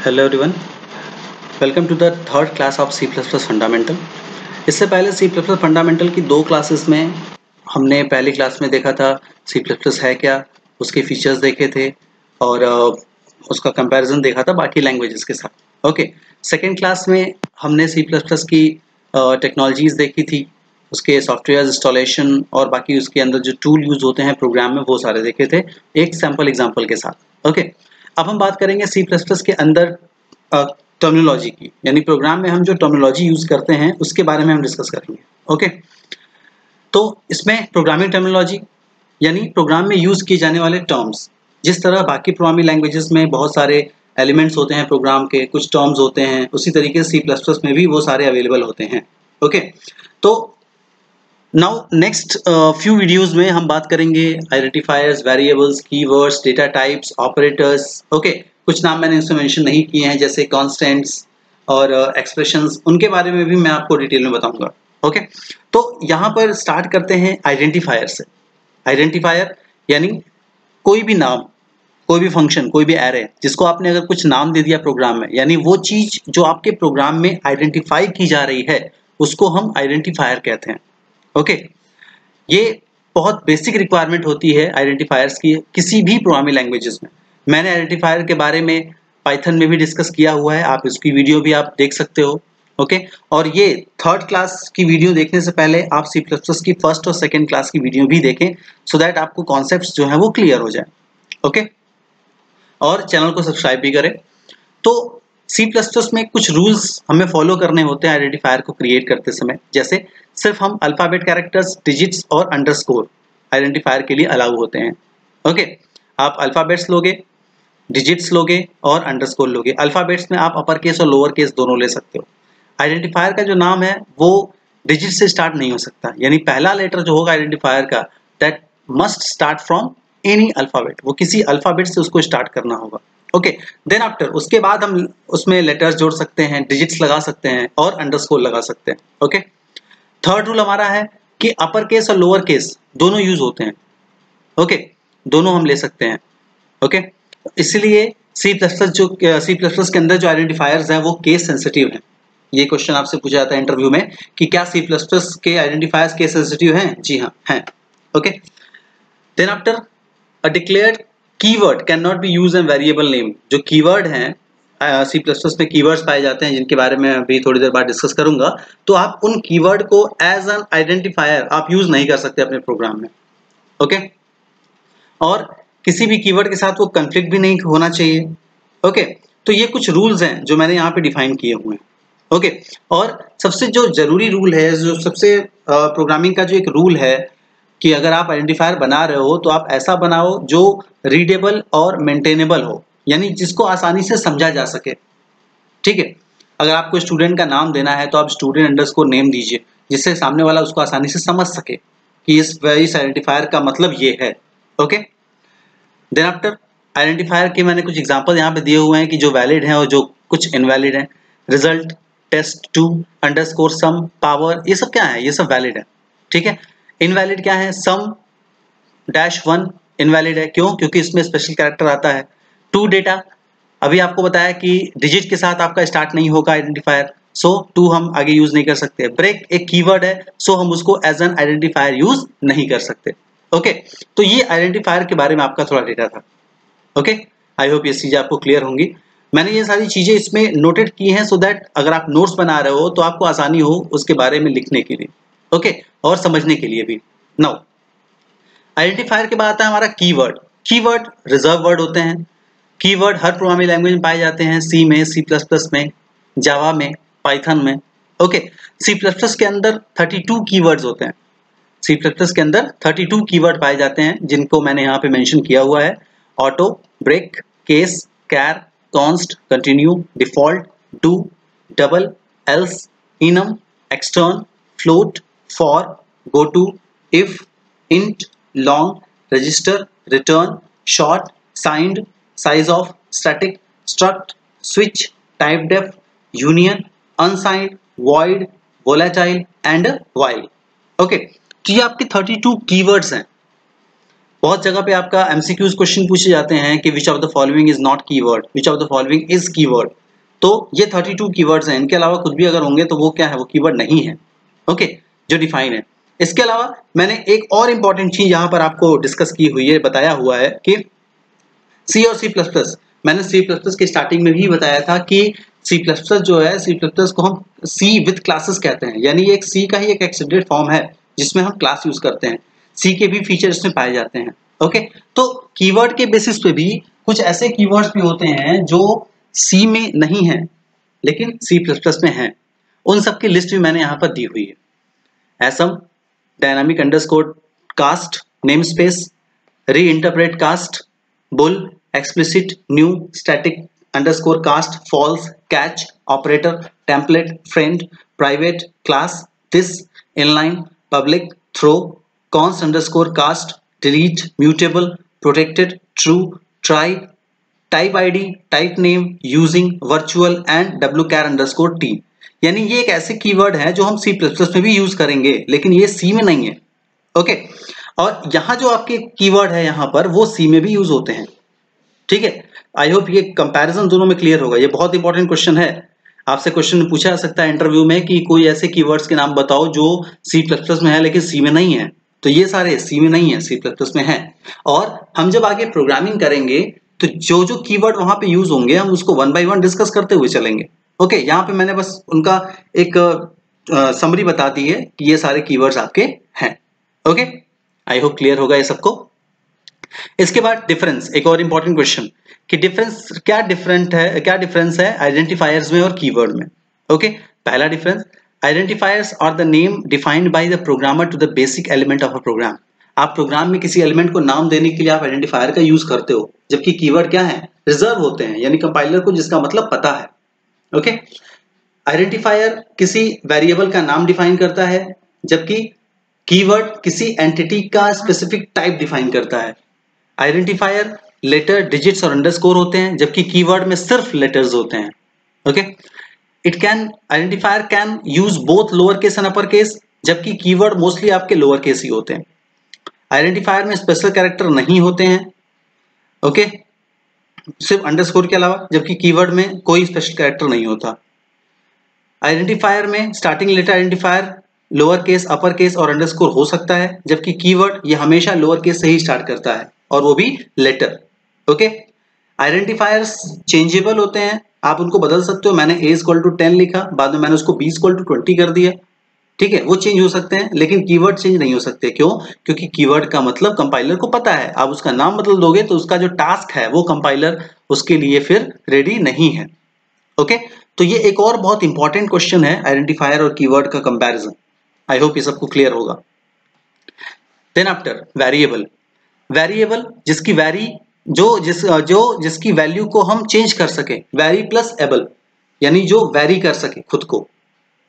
Hello everyone, welcome to the third class of C plus plus fundamental. इससे पहले सी plus plus fundamental की दो classes में हमने पहली क्लास में देखा था सी प्लस प्लस है क्या, उसके फीचर्स देखे थे और उसका कंपैरिजन देखा था बाकी लैंग्वेजेस के साथ। ओके, सेकेंड क्लास में हमने सी प्लस प्लस की टेक्नोलॉजीज़ देखी थी, उसके सॉफ्टवेयर इंस्टॉलेशन और बाकी उसके अंदर जो टूल यूज़ होते हैं प्रोग्राम में वो सारे देखे थे एक सैम्पल एग्जाम्पल के साथ। ओके, अब हम बात करेंगे सी प्लस प्लस के अंदर टर्मिनोलॉजी की, यानी प्रोग्राम में हम जो टर्मिनोलॉजी यूज़ करते हैं उसके बारे में हम डिस्कस करेंगे। ओके, तो इसमें प्रोग्रामिंग टर्मिनोलॉजी यानी प्रोग्राम में यूज़ किए जाने वाले टर्म्स, जिस तरह बाकी प्रोग्रामिंग लैंग्वेजेस में बहुत सारे एलिमेंट्स होते हैं प्रोग्राम के, कुछ टर्म्स होते हैं, उसी तरीके से सी प्लस प्लस में भी वो सारे अवेलेबल होते हैं। ओके, तो नाउ नेक्स्ट फ्यू वीडियोस में हम बात करेंगे identifiers, variables, keywords, data types, operators. Okay, कुछ नाम मैंने इसमें मेंशन नहीं किए हैं जैसे कॉन्स्टेंट्स और एक्सप्रेशंस, उनके बारे में भी मैं आपको डिटेल में बताऊंगा। ओके, तो यहाँ पर स्टार्ट करते हैं आइडेंटिफायर से। आइडेंटिफायर यानी कोई भी नाम, कोई भी फंक्शन, कोई भी एरे जिसको आपने अगर कुछ नाम दे दिया प्रोग्राम में, यानी वो चीज जो आपके प्रोग्राम में आइडेंटिफाई की जा रही है उसको हम आइडेंटिफायर कहते हैं। ओके, ये बहुत बेसिक रिक्वायरमेंट होती है आइडेंटिफायर्स की किसी भी प्रोग्रामिंग लैंग्वेजेस में। मैंने आइडेंटिफायर के बारे में पाइथन में भी डिस्कस किया हुआ है, आप इसकी वीडियो भी आप देख सकते हो। ओके, और ये थर्ड क्लास की वीडियो देखने से पहले आप सी प्लस प्लस की फर्स्ट और सेकेंड क्लास की वीडियो भी देखें सो दैट आपको कॉन्सेप्ट्स जो है वो क्लियर हो जाए। ओके, और चैनल को सब्सक्राइब भी करें। तो सी प्लस प्लस में कुछ रूल्स हमें फॉलो करने होते हैं आइडेंटिफायर को क्रिएट करते समय, जैसे सिर्फ हम अल्फाबेट कैरेक्टर्स, डिजिट्स और अंडरस्कोर आइडेंटिफायर के लिए अलाउ होते हैं। ओके, आप अल्फाबेट्स लोगे, डिजिट्स लोगे और अंडरस्कोर लोगे। अल्फाबेट्स में आप अपर केस और लोअर केस दोनों ले सकते हो। आइडेंटिफायर का जो नाम है वो डिजिट से स्टार्ट नहीं हो सकता, यानी पहला लेटर जो होगा आइडेंटिफायर का that must start from any alphabet, वो किसी अल्फाबेट से उसको स्टार्ट करना होगा। ओके, देन आफ्टर उसके बाद हम उसमें लेटर्स जोड़ सकते हैं, डिजिट्स लगा सकते हैं और अंडरस्कोर लगा सकते हैं। ओके, थर्ड रूल हमारा है कि अपर केस और लोअर केस दोनों यूज होते हैं। ओके, दोनों हम ले सकते हैं। ओके, इसलिए सी प्लस प्लस के अंदर जो आइडेंटिफायर्स हैं वो केस सेंसिटिव हैं। ये क्वेश्चन आपसे पूछा जाता है इंटरव्यू में कि क्या सी प्लस प्लस के आइडेंटिफायर्स केस सेंसिटिव हैं? जी हाँ, हैं। Okay, then after a declared keyword can not be use an variable name. जो कीवर्ड हैं सी प्लस प्लस में कीवर्ड्स पाए जाते हैं जिनके बारे में अभी थोड़ी देर बाद डिस्कस करूंगा, तो आप उन कीवर्ड को एज एन आइडेंटिफायर आप यूज नहीं कर सकते अपने प्रोग्राम में। ओके, और किसी भी कीवर्ड के साथ वो कॉन्फ्लिक्ट भी नहीं होना चाहिए। ओके, तो ये कुछ रूल्स हैं जो मैंने यहाँ पे डिफाइन किए हुए हैं। ओके, और सबसे जो जरूरी रूल है, जो सबसे प्रोग्रामिंग का जो एक रूल है कि अगर आप आइडेंटिफायर बना रहे हो तो आप ऐसा बनाओ जो रीडेबल और मेंटेनेबल हो, यानी जिसको आसानी से समझा जा सके। ठीक है, अगर आपको स्टूडेंट का नाम देना है तो आप स्टूडेंट अंडरस्कोर नेम दीजिए, जिससे सामने वाला उसको आसानी से समझ सके कि इस आइडेंटिफायर का मतलब ये है। ओके, देन आफ्टर आइडेंटिफायर के मैंने कुछ एग्जांपल यहाँ पे दिए हुए हैं कि जो वैलिड हैं और जो कुछ इनवैलिड हैं। रिजल्ट, टेस्ट 2, अंडरस्कोर, सम, पावर, ये सब क्या है? ये सब वैलिड है। ठीक है, इनवैलिड क्या है? सम -1 इनवैलिड है। क्यों? क्योंकि इसमें स्पेशल कैरेक्टर आता है। टू डेटा, अभी आपको बताया कि डिजिट के साथ आपका स्टार्ट नहीं होगा आइडेंटिफायर, सो टू हम आगे यूज नहीं कर सकते। ब्रेक एक कीवर्ड है, सो हम उसको एज एन आइडेंटिफायर यूज नहीं कर सकते। ओके, तो ये आइडेंटिफायर के बारे में आपका थोड़ा डेटा था। ओके, आई होप ये चीजें आपको क्लियर होंगी। मैंने ये सारी चीजें इसमें नोटेड की हैं सो दैट अगर आप नोट्स बना रहे हो तो आपको आसानी हो उसके बारे में लिखने के लिए। ओके, और समझने के लिए भी। नाउ आइडेंटिफायर के बाद आता है हमारा कीवर्ड। कीवर्ड रिजर्व वर्ड होते हैं। कीवर्ड हर प्रोग्रामिंग लैंग्वेज में पाए जाते हैं, सी में, सी प्लस प्लस में, जावा में, पाइथन में। ओके, सी प्लस प्लस के अंदर 32 कीवर्ड्स होते हैं। सी प्लस प्लस के अंदर 32 कीवर्ड पाए जाते हैं जिनको मैंने यहाँ पे मेंशन किया हुआ है। Auto, break, case, char, const, continue, default, do, double, else, enum, extern, float, for, goto, if, int, long, register, return, short, signed, sizeof, static, struct, switch, typedef, union, unsigned, void, volatile and while. Okay, तो ये आपके 32 keywords हैं। बहुत जगह पे आपका MCQs question पूछे जाते हैं कि which of the following is not keyword, which of the following is keyword. तो ये 32 कीवर्ड्स हैं, इनके अलावा कुछ भी अगर होंगे तो वो क्या है, वो कीवर्ड नहीं है। ओके, जो डिफाइन है। इसके अलावा मैंने एक और इंपॉर्टेंट चीज यहाँ पर आपको डिस्कस की हुई है, बताया हुआ है कि सी और सी प्लस प्लस, मैंने सी प्लस प्लस की स्टार्टिंग में भी बताया था कि सी प्लस प्लस जो है, सी प्लस प्लस को हम सी विथ क्लासेस कहते हैं, यानी ये एक सी का ही एक एक्सटेंडेड फॉर्म है जिसमें हम क्लास यूज करते हैं। सी के भी फीचर इसमें पाए जाते हैं। ओके, तो कीवर्ड के बेसिस पे भी कुछ ऐसे कीवर्ड्स भी होते हैं जो सी में नहीं है लेकिन सी प्लस प्लस में है। उन सब की लिस्ट भी मैंने यहाँ पर दी हुई है। Asm, dynamic underscore cast, namespace, reinterpret cast, bool, explicit, new, static underscore cast, false, catch, operator, template, friend, private, class, this, inline, public, throw, const underscore cast, delete, mutable, protected, true, try, typeid, typename, using, virtual and wchar underscore t. यानी ये एक ऐसे keyword है जो हम सी plus plus में भी use करेंगे लेकिन ये सी में नहीं है। ओके, और यहाँ जो आपके कीवर्ड है यहाँ पर वो सी में भी यूज होते हैं। ठीक है, आई होप ये कंपैरिजन दोनों में क्लियर होगा। ये बहुत इंपॉर्टेंट क्वेश्चन है, आपसे क्वेश्चन पूछा जा सकता है इंटरव्यू में कि कोई ऐसे कीवर्ड्स के नाम बताओ जो सी प्लस प्लस में है लेकिन सी में नहीं है। तो ये सारे सी में नहीं है, सी प्लस प्लस में है। और हम जब आगे प्रोग्रामिंग करेंगे तो जो जो कीवर्ड वहां पे यूज होंगे हम उसको वन बाय वन डिस्कस करते हुए चलेंगे। ओके, यहाँ पे मैंने बस उनका एक समरी बता दी है कि ये सारे कीवर्ड्स आपके हैं। ओके, आई होप क्लियर होगा ये सबको। इसके बाद डिफरेंस, एक और इंपॉर्टेंट क्वेश्चन कि डिफरेंस क्या डिफरेंस है आइडेंटिफायर्स में और कीवर्ड में। ओके, पहला difference, identifiers are the name defined by the programmer to the basic element of a program. आप प्रोग्राम में किसी एलिमेंट को नाम देने के लिए आप आइडेंटिफायर का यूज करते हो, जबकि कीवर्ड क्या है, रिजर्व होते हैं, यानी कंपाइलर को जिसका मतलब पता है। ओके, आइडेंटिफायर किसी वेरिएबल का नाम डिफाइन करता है जबकि कीवर्ड किसी एंटिटी का स्पेसिफिक टाइप डिफाइन करता है। आइडेंटिफायर लेटर, डिजिट्स और अंडरस्कोर होते हैं जबकि कीवर्ड में सिर्फ लेटर्स होते हैं। Okay, identifier can use both lower case and upper case जबकि कीवर्ड मोस्टली आपके लोअर केस ही होते हैं। आइडेंटिफायर में स्पेशल कैरेक्टर नहीं होते हैं। ओके, सिर्फ अंडरस्कोर के अलावा, जबकि कीवर्ड में कोई स्पेशल कैरेक्टर नहीं होता। आइडेंटिफायर में starting letter identifier lower case, upper case और अंडरस्कोर हो सकता है जबकि कीवर्ड ये हमेशा लोअर केस से ही स्टार्ट करता है और वो भी लेटर। ओके, आइडेंटिफायर्स चेंजेबल होते हैं, आप उनको बदल सकते हो। मैंने a = 10 लिखा, बाद में मैंने उसको b = 20 कर दिया। ठीक है, वो चेंज हो सकते हैं लेकिन कीवर्ड चेंज नहीं हो सकते। क्यों? क्योंकि कीवर्ड का मतलब कंपाइलर को पता है। आप उसका नाम बदल दोगे तो उसका जो टास्क है वो कंपाइलर उसके लिए फिर रेडी नहीं है। ओके, तो ये एक और बहुत इंपॉर्टेंट क्वेश्चन है आइडेंटिफायर और कीवर्ड का कंपैरिजन। आई होप ये सबको क्लियर होगा। देन आफ्टर वेरिएबल, वेरिएबल जिसकी जिसकी वैल्यू को हम चेंज कर सके, वेरी प्लस एबल, यानी जो वेरी कर सके खुद को।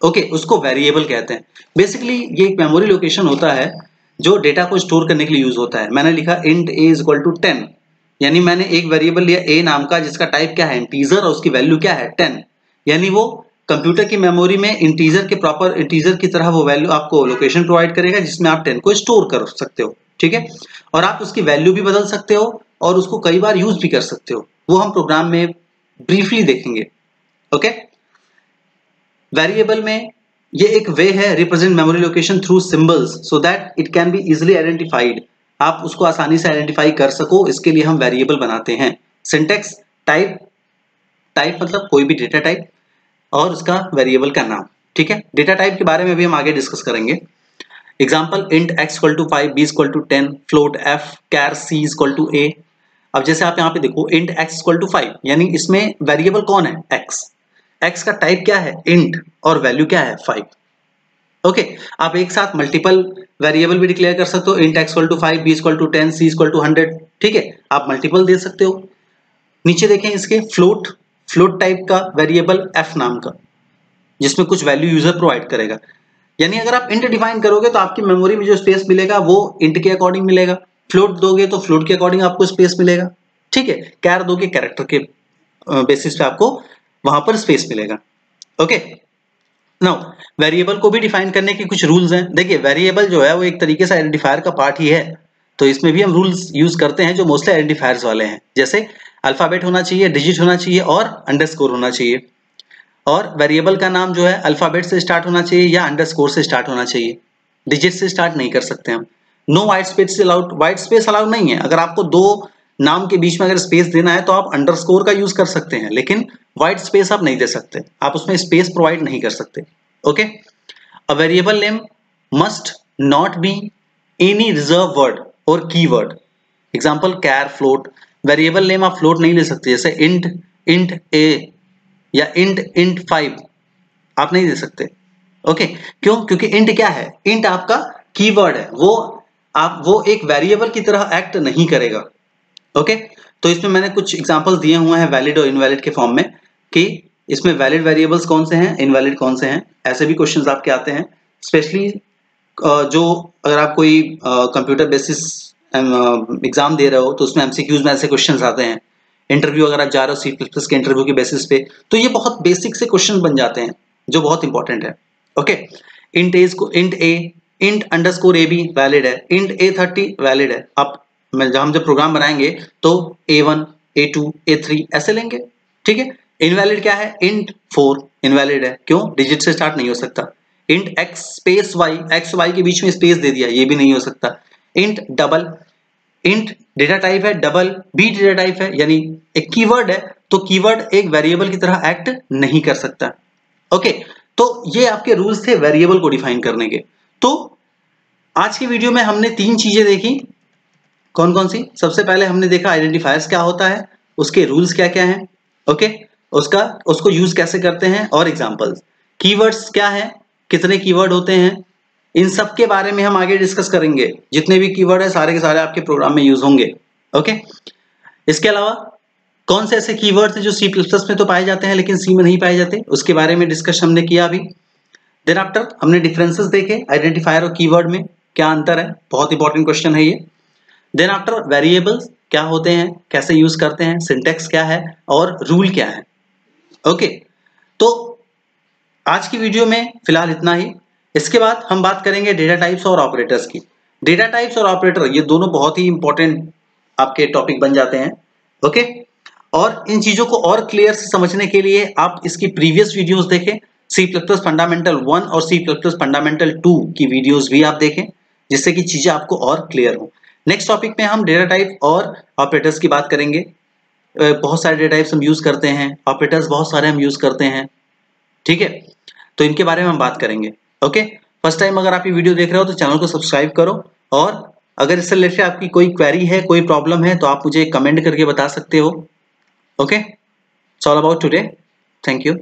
ओके, उसको वेरिएबल कहते हैं। बेसिकली ये एक मेमोरी लोकेशन होता है जो डेटा को स्टोर करने के लिए यूज होता है। मैंने लिखा int a = 10, यानी मैंने एक वेरिएबल लिया a नाम का जिसका टाइप क्या है, इंटीजर, और उसकी वैल्यू क्या है, 10। यानी वो कंप्यूटर की मेमोरी में इंटीजर के प्रॉपर इंटीजर की तरह वो वैल्यू आपको लोकेशन प्रोवाइड करेगा जिसमें आप 10 को स्टोर कर सकते हो। ठीक है, और आप उसकी वैल्यू भी बदल सकते हो और उसको कई बार यूज भी कर सकते हो, वो हम प्रोग्राम में ब्रीफली देखेंगे। ओके, वेरिएबल में ये एक वे है represent memory location through symbols so that it can be easily identified. आप उसको आसानी से आइडेंटिफाई कर सको, इसके लिए हम वेरिएबल बनाते हैं। सिंटेक्स, टाइप, टाइप मतलब कोई भी डेटा टाइप, और उसका वेरिएबल का नाम। ठीक है, डेटा टाइप के बारे में भी हम आगे डिस्कस करेंगे। Example, int x = 5, b = 10, float f, char c = a। अब जैसे आप यहाँ पे देखो int x = 5, यानी इसमें वेरिएबल कौन है, x का टाइप क्या है, int, और वैल्यू क्या है, 5। ओके, आप एक साथ मल्टीपल वेरिएबल भी डिक्लेयर कर सकते हो, int x = 5, b = 10, c = 100। ठीक है, आप मल्टीपल दे सकते हो। नीचे देखें इसके फ्लोट टाइप का वेरिएबल f नाम का जिसमें कुछ वैल्यू यूजर प्रोवाइड करेगा। यानी अगर आप int डिफाइन करोगे तो आपकी मेमोरी में जो स्पेस मिलेगा वो int के अकॉर्डिंग मिलेगा, फ्लोट दोगे तो फ्लोट के अकॉर्डिंग आपको स्पेस मिलेगा। ठीक है, कैर दोगे कैरेक्टर के बेसिस पे आपको वहां पर स्पेस मिलेगा। ओके, नाउ वेरिएबल को भी डिफाइन करने के कुछ रूल्स हैं। देखिए, वेरिएबल जो है वो एक तरीके से आइडेंटिफायर का पार्ट ही है। तो इसमें भी हम रूल्स यूज करते हैं जो मोस्टली आइडेंटिफायर्स वाले हैं, जैसे अल्फाबेट होना चाहिए, डिजिट होना चाहिए और अंडरस्कोर होना चाहिए। और वेरिएबल का नाम जो है अल्फाबेट से स्टार्ट होना चाहिए या अंडरस्कोर से स्टार्ट होना चाहिए, डिजिट से स्टार्ट नहीं कर सकते हम। No white space allowed, white space allowed नहीं है। अगर आपको दो नाम के बीच में अगर स्पेस देना है तो आप अंडरस्कोर का यूज कर सकते हैं, लेकिन व्हाइट स्पेस आप नहीं दे सकते, आप उसमें स्पेस प्रोवाइड नहीं कर सकते। Okay, a variable name must not be any reserve word और कीवर्ड। एग्जांपल कैर, फ्लोट। वेरिएबल नेम आप फ्लोट नहीं ले सकते, जैसे इंट ए या इंट 5 आप नहीं दे सकते। ओके, क्यों? क्योंकि इंट क्या है? इंट आपका कीवर्ड है, वो एक वेरिएबल की तरह एक्ट नहीं करेगा। ओके, तो इसमें मैंने कुछ एग्जांपल्स दिए हुए हैं वैलिड और इनवैलिड के फॉर्म में, कि इसमें वैलिड वेरिएबल्स कौन से हैं, इनवैलिड कौन से हैं। ऐसे भी क्वेश्चंस आपके आते हैं, स्पेशली जो अगर आप कोई कंप्यूटर बेसिस एग्जाम दे रहे हो तो उसमें एमसीक्यूज में ऐसे क्वेश्चंस आते हैं। इंटरव्यू अगर आप जा रहे हो C++ के इंटरव्यू के बेसिस पे, तो ये बहुत बेसिक से क्वेश्चन बन जाते हैं जो बहुत इंपॉर्टेंट है। ओके, इंट ए इंट अंडरस्कोर ए भी वैलिड है, इंट A30 वैलिड है। आप हम जब प्रोग्राम बनाएंगे तो A1 A2 A3 ऐसे लेंगे, ठीक है। इनवैलिड क्या है? इंट 4 इनवैलिड है, क्यों? डिजिट से स्टार्ट नहीं हो सकता। Int x space y, x y के बीच में स्पेस दे दिया, ये भी नहीं हो सकता। Int double, int data type है, डबल भी डेटा टाइप है, यानी एक कीवर्ड है, तो कीवर्ड एक वेरिएबल की तरह एक्ट नहीं कर सकता। ओके, तो ये आपके रूल्स थे वेरिएबल को डिफाइन करने के। तो आज की वीडियो में हमने 3 चीजें देखी। कौन कौन सी? सबसे पहले हमने देखा आइडेंटिफायर्स क्या होता है, उसके रूल्स क्या क्या हैं, ओके, उसको यूज कैसे करते हैं, और एग्जांपल्स। कीवर्ड्स क्या है, कितने कीवर्ड होते हैं, इन सब के बारे में हम आगे डिस्कस करेंगे। जितने भी कीवर्ड है सारे के सारे आपके प्रोग्राम में यूज होंगे। ओके, इसके अलावा कौन से ऐसे कीवर्ड्स हैं जो C++ में तो पाए जाते हैं लेकिन C में नहीं पाए जाते, उसके बारे में डिस्कस हमने किया अभी। देन आफ्टर हमने डिफरेंसेस देखे आइडेंटिफायर और कीवर्ड में क्या अंतर है, बहुत इंपॉर्टेंट क्वेश्चन है ये। देन आफ्टर वेरिएबल्स क्या होते हैं, कैसे यूज करते हैं, सिंटेक्स क्या है और रूल क्या है। ओके, तो आज की वीडियो में फिलहाल इतना ही। इसके बाद हम बात करेंगे डेटा टाइप्स और ऑपरेटर्स की। डेटा टाइप्स और ऑपरेटर ये दोनों बहुत ही इंपॉर्टेंट आपके टॉपिक बन जाते हैं। ओके, और इन चीजों को और क्लियर से समझने के लिए आप इसकी प्रीवियस वीडियोस देखें। C++ फंडामेंटल 1 और C++ फंडामेंटल 2 की वीडियोस भी आप देखें, जिससे कि चीजें आपको और क्लियर हो। नेक्स्ट टॉपिक में हम डेटा टाइप और ऑपरेटर्स की बात करेंगे। बहुत सारे डेटा टाइप्स हम यूज करते हैं, ऑपरेटर्स बहुत सारे हम यूज करते हैं, ठीक है, तो इनके बारे में हम बात करेंगे। ओके, फर्स्ट टाइम अगर आप ये वीडियो देख रहे हो तो चैनल को सब्सक्राइब करो, और अगर इससे रिलेटेड आपकी कोई क्वेरी है, कोई प्रॉब्लम है, तो आप मुझे कमेंट करके बता सकते हो। Okay, it's all about today, thank you.